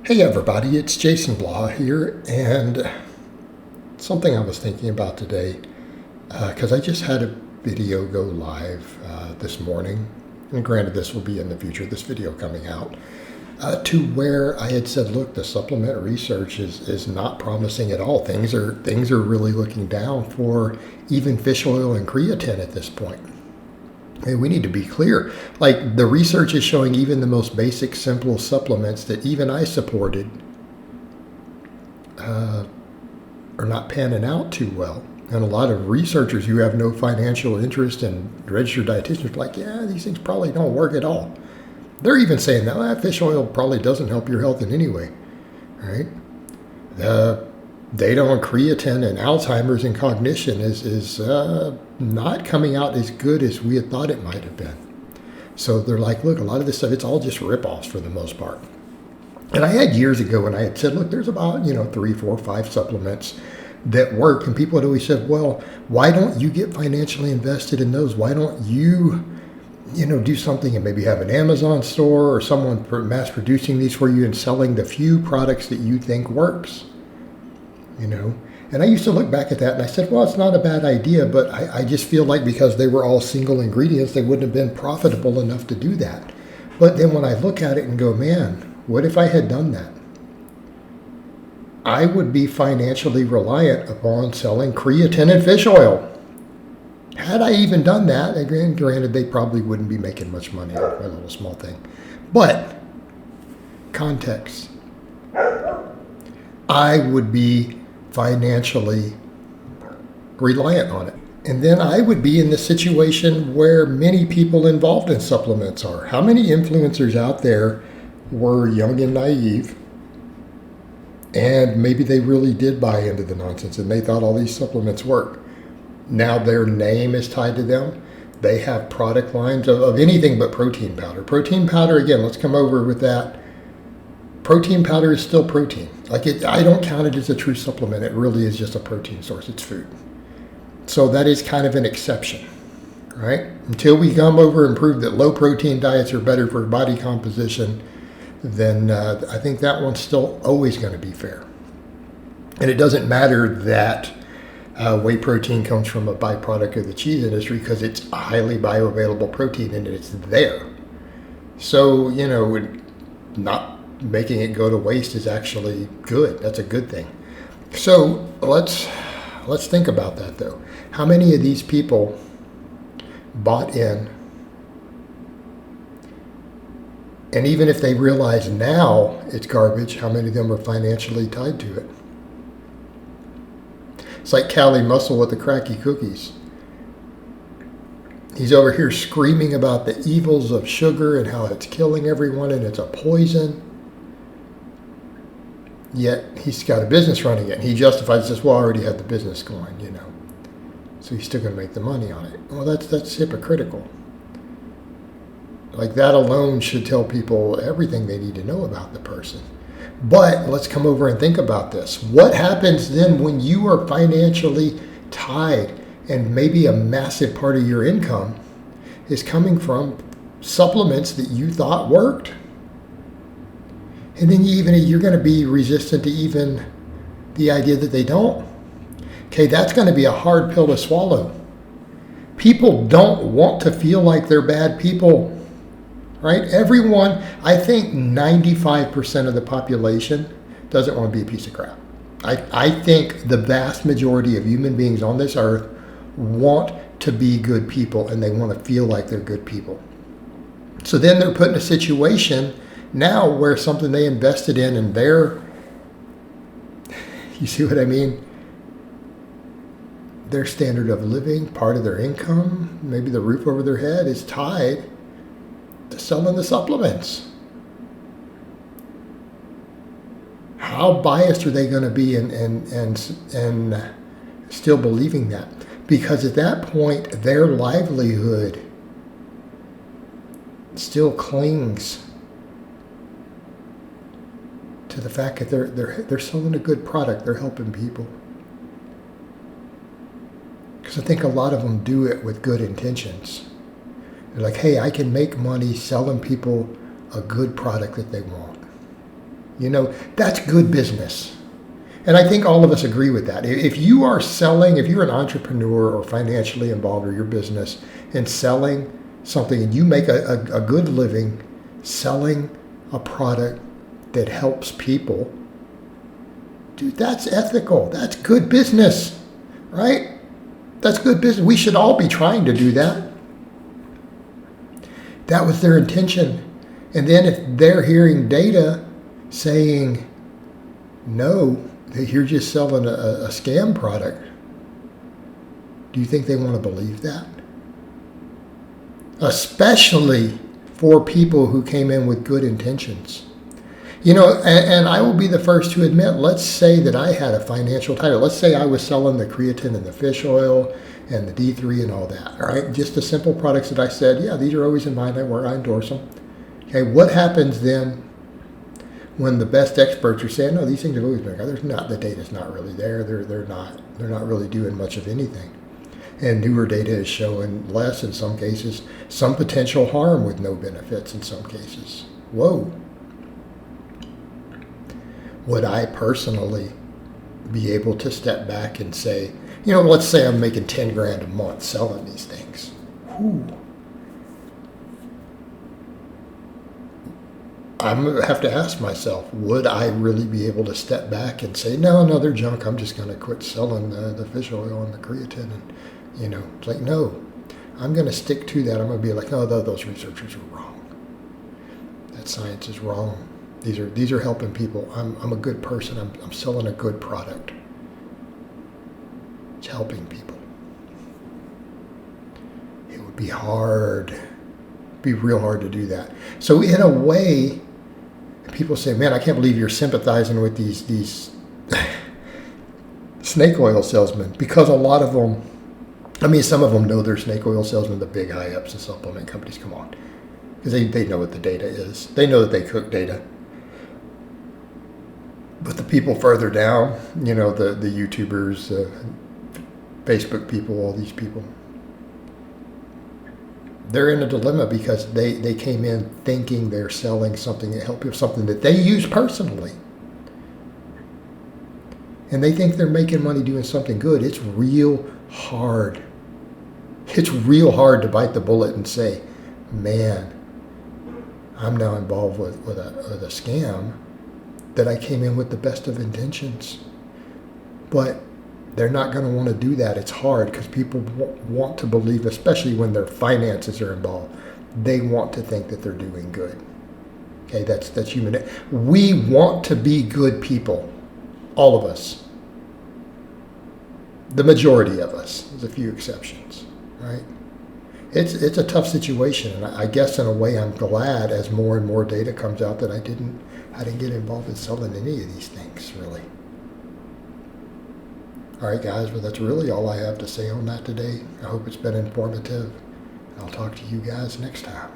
Hey everybody, it's Jason Blaha here, and something I was thinking about today, because I just had a video go live this morning, and granted this will be in the future, this video coming out, to where I had said, look, the supplement research is not promising at all. Things are really looking down for even fish oil and creatine at this point. And we need to be clear. Like, the research is showing even the most basic, simple supplements that even I supported are not panning out too well. And a lot of researchers who have no financial interest in registered dietitians are like, yeah, these things probably don't work at all. They're even saying that fish oil probably doesn't help your health in any way, right? The data on creatine and Alzheimer's and cognition is not coming out as good as we had thought it might have been. So they're like, look, a lot of this stuff, it's all just rip-offs for the most part. And I had years ago when I had said, look, there's about, 3, 4, 5 supplements that work. And people had always said, well, why don't you get financially invested in those? Why don't you, do something and maybe have an Amazon store or someone mass producing these for you and selling the few products that you think works? And I used to look back at that and I said, well, it's not a bad idea, but I just feel like because they were all single ingredients, they wouldn't have been profitable enough to do that. But then when I look at it and go, man, what if I had done that? I would be financially reliant upon selling creatine and fish oil. Had I even done that, and granted, they probably wouldn't be making much money off my little small thing. But context. I would be financially reliant on it. And then I would be in the situation where many people involved in supplements are. How many influencers out there were young and naive, and maybe they really did buy into the nonsense and they thought all these supplements work? Now their name is tied to them. They have product lines of anything but protein powder. Protein powder, again, let's come over with that. Protein powder is still protein. I don't count it as a true supplement. It really is just a protein source. It's food. So that is kind of an exception, right? Until we come over and prove that low protein diets are better for body composition, then I think that one's still always going to be fair. And it doesn't matter that whey protein comes from a byproduct of the cheese industry, because it's a highly bioavailable protein and it's there. So, not making it go to waste is actually good. That's a good thing. So let's think about that, though. How many of these people bought in? And even if they realize now it's garbage, how many of them are financially tied to it? It's like Callie Muscle with the cracky cookies. He's over here screaming about the evils of sugar and how it's killing everyone and it's a poison. Yet he's got a business running it. And he justifies this, well, I already had the business going, So he's still going to make the money on it. Well, that's hypocritical. Like, that alone should tell people everything they need to know about the person. But let's come over and think about this. What happens then when you are financially tied and maybe a massive part of your income is coming from supplements that you thought worked? And then you're going to be resistant to even the idea that they don't. Okay, that's going to be a hard pill to swallow. People don't want to feel like they're bad people, right? Everyone, I think 95% of the population doesn't want to be a piece of crap. I think the vast majority of human beings on this earth want to be good people, and they want to feel like they're good people. So then they're put in a situation now where something they invested in and you see what I mean? Their standard of living, part of their income, maybe the roof over their head is tied to selling the supplements. How biased are they going to be and still believing that? Because at that point, their livelihood still clings to the fact that they're selling a good product, they're helping people. Because I think a lot of them do it with good intentions. They're like, hey, I can make money selling people a good product that they want. That's good business. And I think all of us agree with that. If you are selling, if you're an entrepreneur or financially involved or your business and selling something and you make a good living selling a product that helps people, dude, that's ethical. That's good business, right? That's good business. We should all be trying to do that. That was their intention. And then if they're hearing data saying, no, that you're just selling a scam product, do you think they want to believe that? Especially for people who came in with good intentions. And I will be the first to admit, let's say that I had a financial title. Let's say I was selling the creatine and the fish oil and the D3 and all that, all right? Just the simple products that I said, yeah, these are always in mind, I endorse them. Okay, what happens then when the best experts are saying, no, these things have always been, the data's not really there, they're not really doing much of anything. And newer data is showing less in some cases, some potential harm with no benefits in some cases. Whoa. Would I personally be able to step back and say, let's say I'm making 10 grand a month selling these things. Whew. I'm going to have to ask myself, would I really be able to step back and say, no, they're junk. I'm just going to quit selling the fish oil and the creatine. And, it's like, no, I'm going to stick to that. I'm going to be like, oh, those researchers are wrong. That science is wrong. These are helping people. I'm a good person. I'm selling a good product. It's helping people. It would be hard. It'd be real hard to do that. So in a way, people say, man, I can't believe you're sympathizing with these snake oil salesmen, because a lot of them, some of them know they're snake oil salesmen, the big high-ups and supplement companies, come on. Because they know what the data is. They know that they cook data. But the people further down, the YouTubers, Facebook people, all these people, they're in a dilemma because they came in thinking they're selling something that helps people, something that they use personally. And they think they're making money doing something good. It's real hard. It's real hard to bite the bullet and say, man, I'm now involved with a scam that I came in with the best of intentions. But they're not going to want to do that. It's hard because people want to believe, especially when their finances are involved, they want to think that they're doing good. Okay, that's human. We want to be good people, all of us. The majority of us. There's a few exceptions, right? It's a tough situation, and I guess in a way I'm glad as more and more data comes out that I didn't get involved in selling any of these things, really. All right, guys, well, that's really all I have to say on that today. I hope it's been informative. I'll talk to you guys next time.